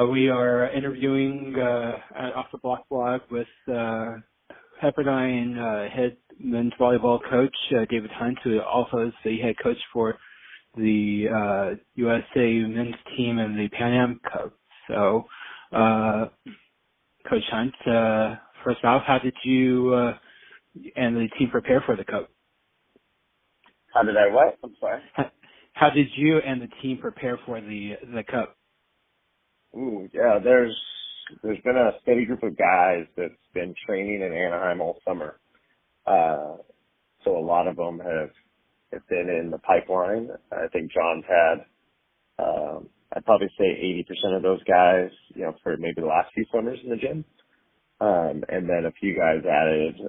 We are interviewing at Off the Block blog with Pepperdine head men's volleyball coach David Hunt, who also is the head coach for the USA men's team in the Pan Am Cup. So, Coach Hunt, first off, how did you and the team prepare for the Cup? How did I what? I'm sorry. How did you and the team prepare for the Cup? Ooh, yeah, there's been a steady group of guys that's been training in Anaheim all summer. So a lot of them have been in the pipeline. I think John's had, I'd probably say 80% of those guys, for maybe the last few summers in the gym. And then a few guys added,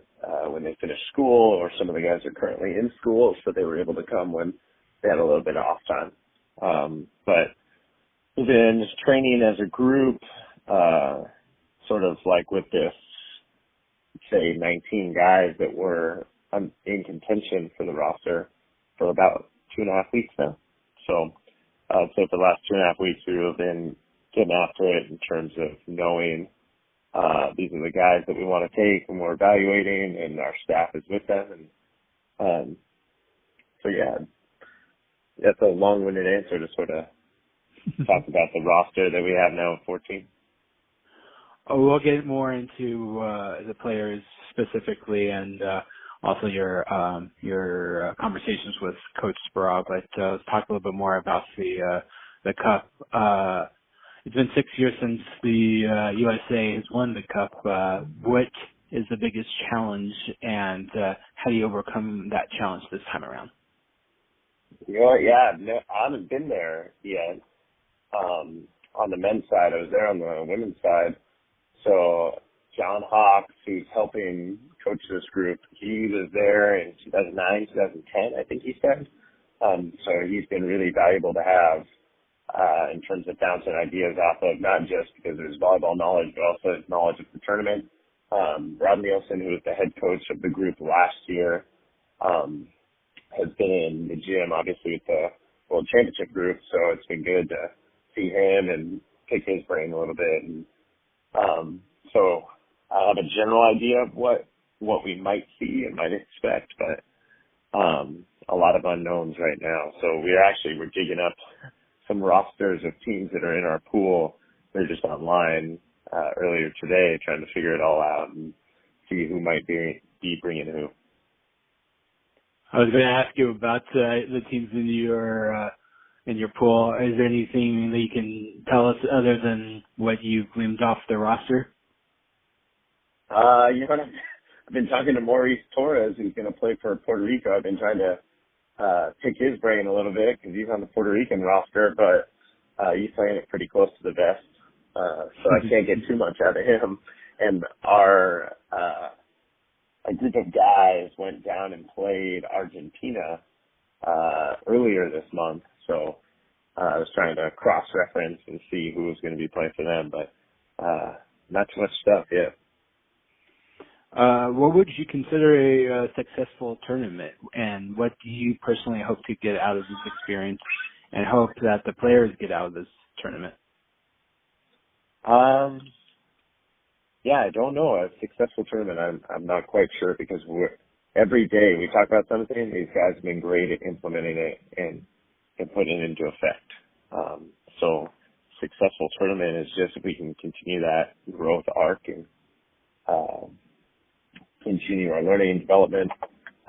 when they finished school, or some of the guys are currently in school, so they were able to come when they had a little bit of off time. But we've been training as a group, sort of like with this, say, 19 guys that were in contention for the roster for about 2.5 weeks now. So I'd say for the last 2.5 weeks, we've been getting after it in terms of knowing these are the guys that we want to take and we're evaluating, and our staff is with them. And so, yeah, that's a long-winded answer to sort of talk about the roster that we have now of 14. Oh, we'll get more into the players specifically, and also your conversations with Coach Sparrow. But let's talk a little bit more about the Cup. It's been 6 years since the USA has won the Cup. What is the biggest challenge, and how do you overcome that challenge this time around? Yeah, no, I haven't been there yet. On the men's side, I was there on the women's side. So John Hawks, who's helping coach this group, he was there in 2009, 2010, I think he said. So he's been really valuable to have in terms of bouncing ideas off of, not just because of his volleyball knowledge, but also his knowledge of the tournament. Rob Nielsen, who was the head coach of the group last year, has been in the gym, obviously, with the World Championship group, so it's been good to see him and pick his brain a little bit. And so I have a general idea of what we might see and might expect, but a lot of unknowns right now. So we're digging up some rosters of teams that are in our pool. They're just online earlier today, trying to figure it all out and see who might be bringing who. I was going to ask you about the teams in your pool. Is there anything that you can tell us other than what you gleaned off the roster? I've been talking to Maurice Torres, who's going to play for Puerto Rico. I've been trying to pick his brain a little bit because he's on the Puerto Rican roster, but he's playing it pretty close to the vest, so I can't get too much out of him. And a group of guys went down and played Argentina earlier this month, so I was trying to cross-reference and see who was going to be playing for them, but not too much stuff yet. What would you consider a successful tournament, and what do you personally hope to get out of this experience and hope that the players get out of this tournament? Yeah, I don't know. A successful tournament, I'm not quite sure, because every day we talk about something, these guys have been great at implementing it and putting it into effect. So successful tournament is just if we can continue that growth arc and continue our learning and development.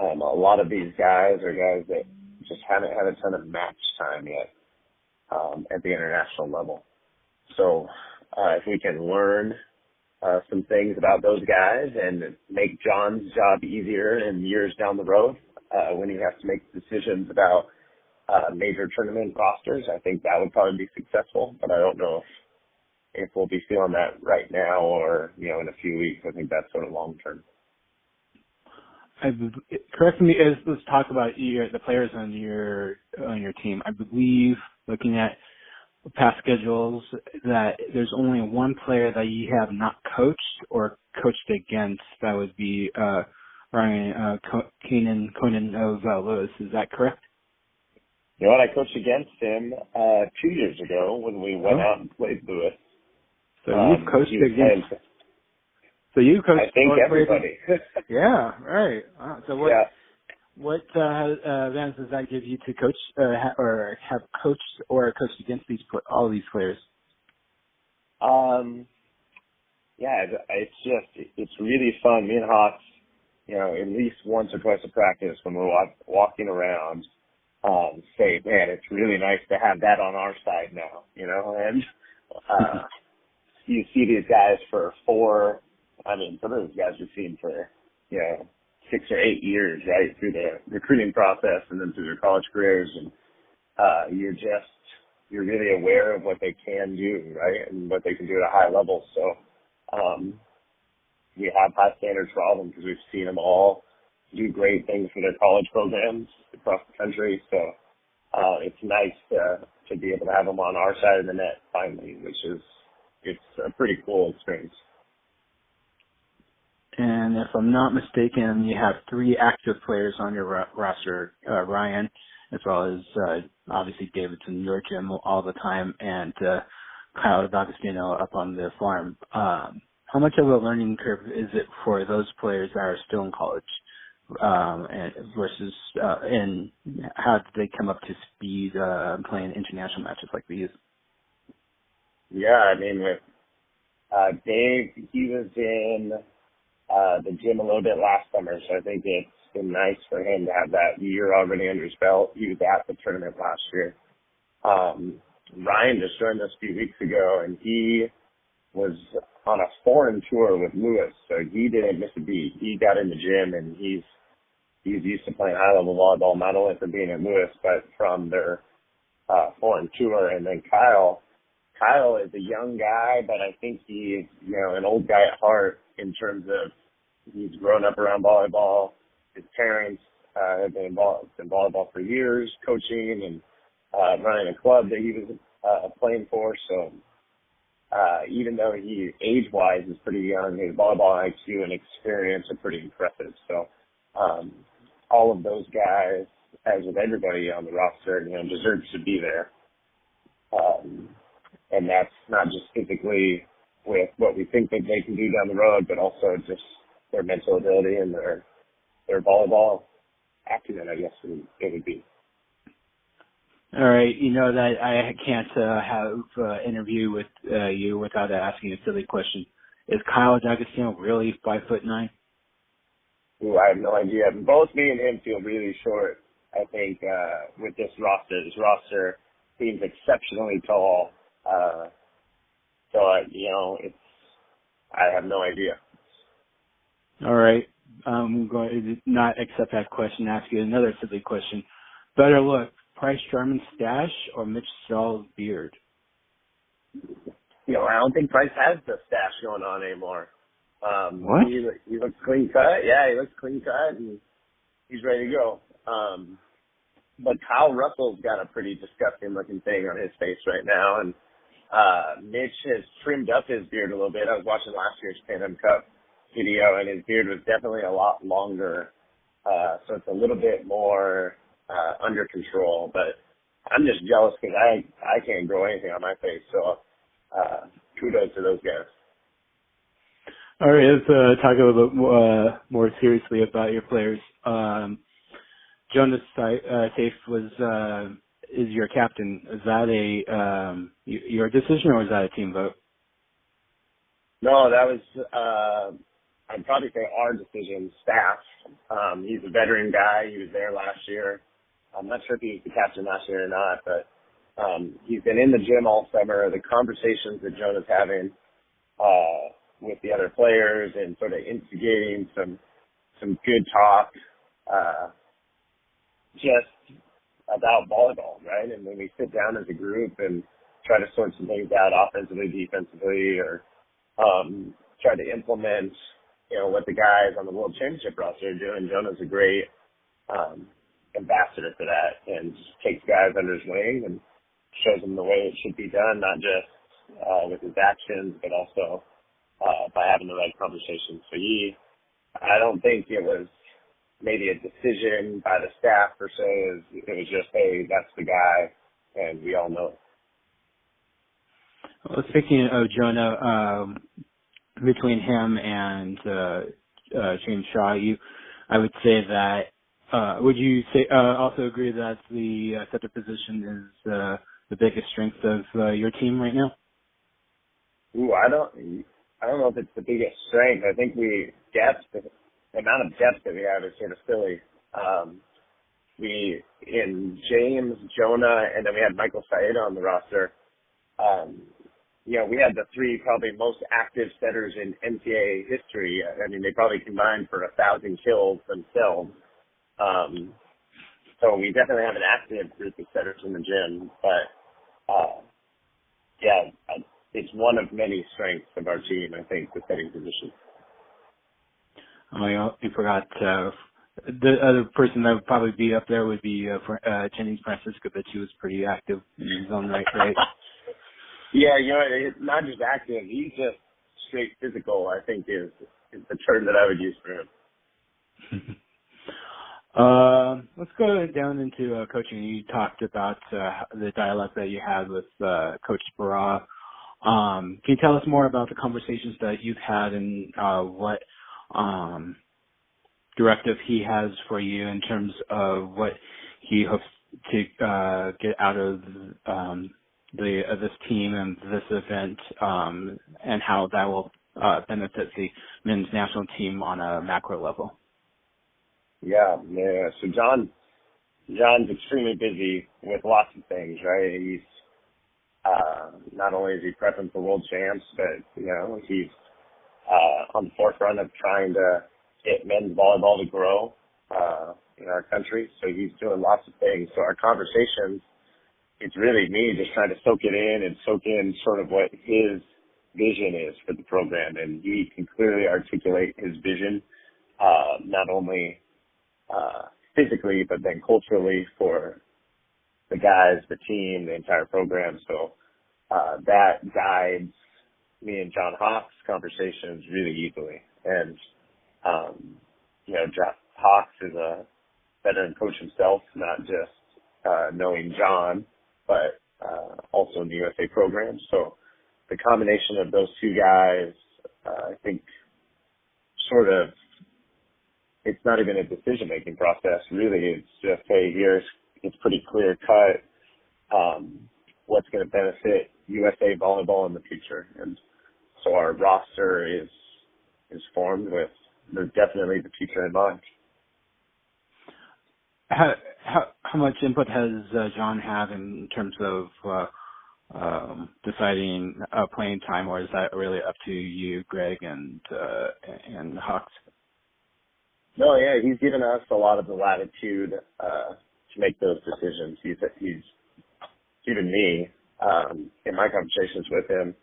A lot of these guys are guys that just haven't had a ton of match time yet at the international level. So if we can learn some things about those guys and make John's job easier in years down the road when he has to make decisions about major tournament rosters, I think that would probably be successful. But I don't know if we'll be feeling that right now or in a few weeks. I think that's sort of long term. Correct me, let's talk about the players on your team. I believe, looking at past schedules, that there's only one player that you have not coached or coached against. That would be Ryan Conan of Lewis. Is that correct? You know what? I coached against him 2 years ago when we went out and played Lewis. So you've coached against. So you coached. I think everybody. Yeah, right. So what? Yeah. What advantage does that give you to coach or have coached or coached against all these players? Yeah, it's really fun. Me and Hawks, at least once or twice a practice when we're walking around, say, man, it's really nice to have that on our side now, and you see these guys for some of those guys we've seen for, 6 or 8 years, right, through the recruiting process and then through their college careers. And you're really aware of what they can do, right, and what they can do at a high level. So we have high standards for all of them because we've seen them all do great things for their college programs across the country. So it's nice to be able to have them on our side of the net finally, it's a pretty cool experience. And if I'm not mistaken, you have 3 active players on your roster, Ryan, as well as obviously Davidson, your gym all the time, and Kyle D'Agostino up on the farm. How much of a learning curve is it for those players that are still in college versus and how did they come up to speed playing international matches like these? Yeah, with Dave, he was in the gym a little bit last summer, so I think it's been nice for him to have that year already under his belt. He was at the tournament last year. Ryan just joined us a few weeks ago, and he was on a foreign tour with Lewis, so he didn't miss a beat. He got in the gym, and he's used to playing high-level volleyball, not only from being at Lewis, but from their foreign tour. And then Kyle is a young guy, but I think he's, an old guy at heart in terms of he's grown up around volleyball. His parents have been involved in volleyball for years, coaching and running a club that he was playing for. So even though he age-wise is pretty young, his volleyball IQ and experience are pretty impressive. So all of those guys, as with everybody on the roster, deserves to be there. And that's not just physically with what we think that they can do down the road, but also just their mental ability and their volleyball acumen, I guess it would be. All right, that I can't have an interview with you without asking a silly question. Is Kyle D'Agostino really 5'9"? Ooh, I have no idea. Both me and him feel really short, I think, with this roster. This roster seems exceptionally tall. I have no idea. All right. I'm going to not accept that question and ask you another silly question. Better look, Price Jarman's stash or Mitch Strahl's beard? I don't think Price has the stash going on anymore. What? He looks clean cut. Yeah, he looks clean cut, and he's ready to go. But Kyle Russell's got a pretty disgusting looking thing on his face right now, and Mitch has trimmed up his beard a little bit. I was watching last year's Pan Am Cup video, and his beard was definitely a lot longer. So it's a little bit more under control. But I'm just jealous because I can't grow anything on my face. So kudos to those guys. All right, let's talk a little bit more seriously about your players. Jonas Safe is your captain. Is that your decision or was that a team vote? No, that was I'd probably say our decision, staff. He's a veteran guy. He was there last year. I'm not sure if he was the captain last year or not, but he's been in the gym all summer. The conversations that Jonah's having with the other players and sort of instigating some good talk just about volleyball, right? And when we sit down as a group and try to sort some things out offensively, defensively, or try to implement, what the guys on the World Championship roster are doing, Jonah's a great ambassador for that and just takes guys under his wing and shows them the way it should be done, not just with his actions, but also by having the right conversation. So I don't think it was maybe a decision by the staff per se. It was just, hey, that's the guy, and we all know it. Well, speaking of Jonah, between him and James Shaw, I would say that. Would you say also agree that the center position is the biggest strength of your team right now? Ooh, I don't know if it's the biggest strength. I think the amount of depth that we have is sort of silly. In James, Jonah, and then we had Michael Saeda on the roster. We had the three probably most active setters in NCAA history. I mean, they probably combined for 1,000 kills themselves. So we definitely have an active group of setters in the gym, but it's one of many strengths of our team, I think, the setting position. Oh, you forgot the other person that would probably be up there would be Jennings Francisco, but she was pretty active in his own right? Yeah, it's not just active, he's just straight physical, I think is the term that I would use for him. Let's go down into coaching. You talked about the dialogue that you had with Coach Sparrow. Can you tell us more about the conversations that you've had and what directive he has for you in terms of what he hopes to get out of this team and this event, and how that will benefit the men's national team on a macro level? Yeah. So John's extremely busy with lots of things, right? He's not only is he prepping for world champs, but he's on the forefront of trying to get men's volleyball to grow in our country. So he's doing lots of things. So our conversations, it's really me just trying to soak it in and soak in sort of what his vision is for the program, and he can clearly articulate his vision, not only physically, but then culturally for the guys, the team, the entire program. So that guides me and John Hawk's conversations really easily. And, John Hawks is a veteran coach himself, not just knowing John, but also in the USA program. So the combination of those two guys, I think sort of, it's not even a decision-making process, really. It's just, hey, it's pretty clear cut what's going to benefit USA volleyball in the future. And so our roster is formed with definitely the future in mind. How much input has John had in terms of deciding playing time, or is that really up to you, Greg, and Hawks? No, yeah, he's given us a lot of the latitude to make those decisions. He's given me, in my conversations with him,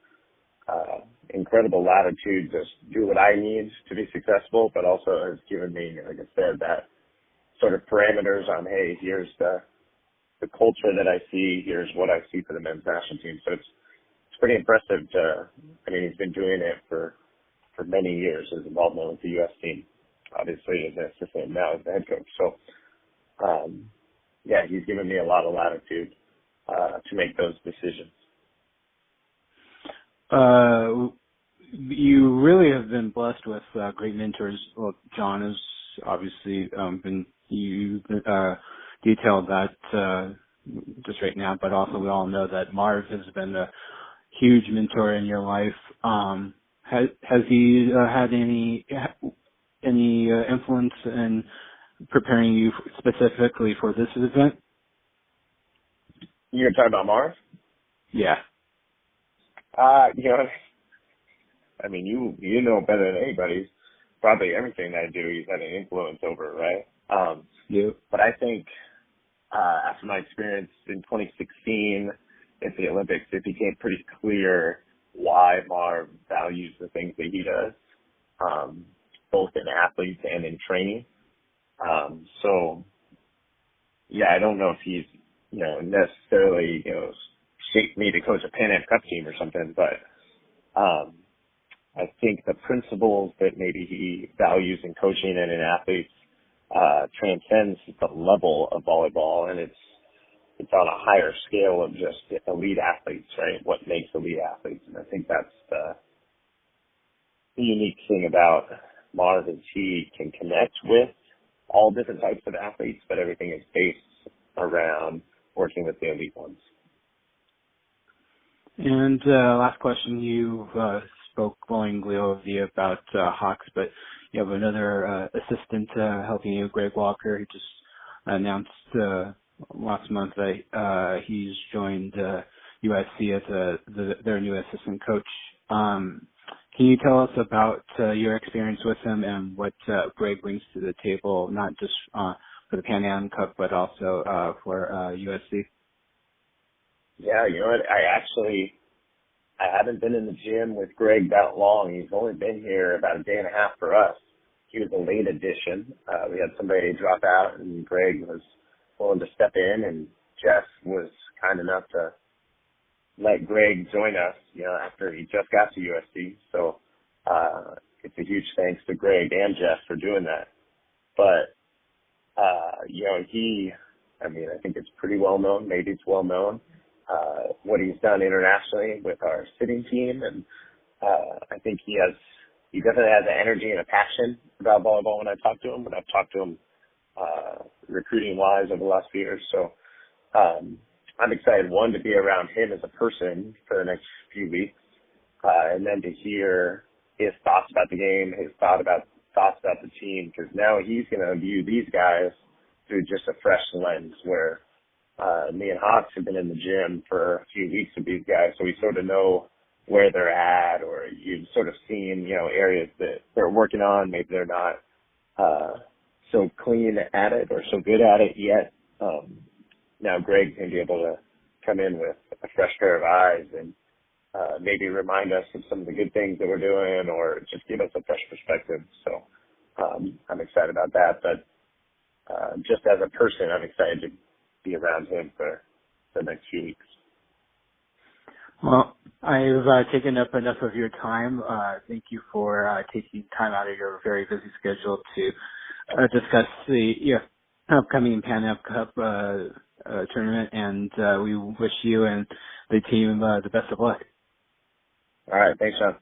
incredible latitude to do what I need to be successful, but also has given me, like I said, that sort of parameters on, hey, here's the culture that I see, here's what I see for the men's national team. So it's pretty impressive he's been doing it for many years, his involvement with the U.S. team, obviously as an assistant, now as the head coach. So, he's given me a lot of latitude to make those decisions. You really have been blessed with great mentors. Well, John has obviously you detailed that just right now, but also we all know that Marv has been a huge mentor in your life. Has he had any influence in preparing you specifically for this event? You're talking about Marv? Yeah. You know better than anybody. Probably everything I do, he's had an influence over, right? Yeah. But I think after my experience in 2016 at the Olympics, it became pretty clear why Marv values the things that he does, both in athletes and in training. I don't know if he's, necessarily, shaped me to coach a Pan Am Cup team or something, but I think the principles that maybe he values in coaching and in athletes transcends the level of volleyball, and it's on a higher scale of just elite athletes, right? What makes elite athletes. And I think that's the unique thing about Marv is he can connect with all different types of athletes, but everything is based around working with the elite ones. And last question, you spoke glowingly over about Hawks, but you have another assistant helping you, Greg Walker. He just announced last month that he's joined USC as their new assistant coach. Can you tell us about your experience with him and what Greg brings to the table, not just for the Pan Am Cup, but also for USC? Yeah, you know what? I haven't been in the gym with Greg that long. He's only been here about a day and a half for us. He was a late addition. We had somebody drop out, and Greg was willing to step in, and Jeff was kind enough to let Greg join us, after he just got to USC. So it's a huge thanks to Greg and Jeff for doing that. But, I think it's pretty well known, maybe it's well known, what he's done internationally with our sitting team. And I think he definitely has an energy and a passion about volleyball when I talk to him, but I've talked to him recruiting-wise over the last few years. So I'm excited, one, to be around him as a person for the next few weeks, and then to hear his thoughts about the game, his thoughts about the team, because now he's going to view these guys through just a fresh lens where me and Hawks have been in the gym for a few weeks with these guys, so we sort of know where they're at, or you've sort of seen, areas that they're working on. Maybe they're not so clean at it or so good at it yet. Now Greg's going to be able to come in with a fresh pair of eyes and maybe remind us of some of the good things that we're doing, or just give us a fresh perspective. So I'm excited about that. But just as a person, I'm excited to be around him for the next few weeks. Well, I've taken up enough of your time. Thank you for taking time out of your very busy schedule to discuss the upcoming Pan Am Cup tournament, and we wish you and the team the best of luck. All right. Thanks, Sean.